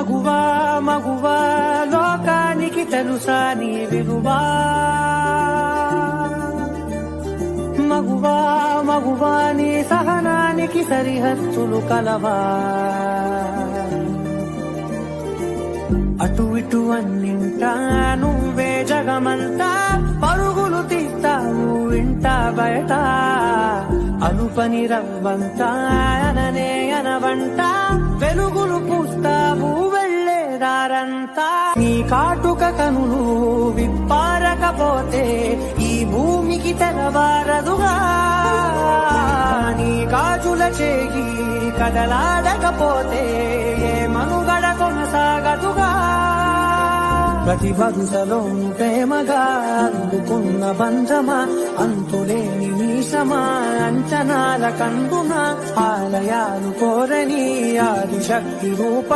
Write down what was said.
మగువా మగువా లోకానికి తెలుసా నీ విలువా మగువా మగువా నీ సహనానికి సరిహద్దులు కలవా అటు ఇటు అన్నింటా నువ్వే జగమంతా పరుగులు తీస్తావు ఇంట బయట అలుపని రవ్వంతా అననే అనవంట వెలుగులు పూస్తావు వెళ్ళేదారంతా నీ కాటుక కనులు విప్పారకపోతే ఈ భూమికి తెరవారదుగా నీ గాజుల చేయి కదలాడకపోతే ఏ మనుగడ కొనసాగదుగా ప్రతి వరుసలోను ప్రేమగా అందుకున్న బంధమా అంతులేని నీశమా అంచనాల కందున ఆలయాలు కోరని ఆదిశక్తి రూపం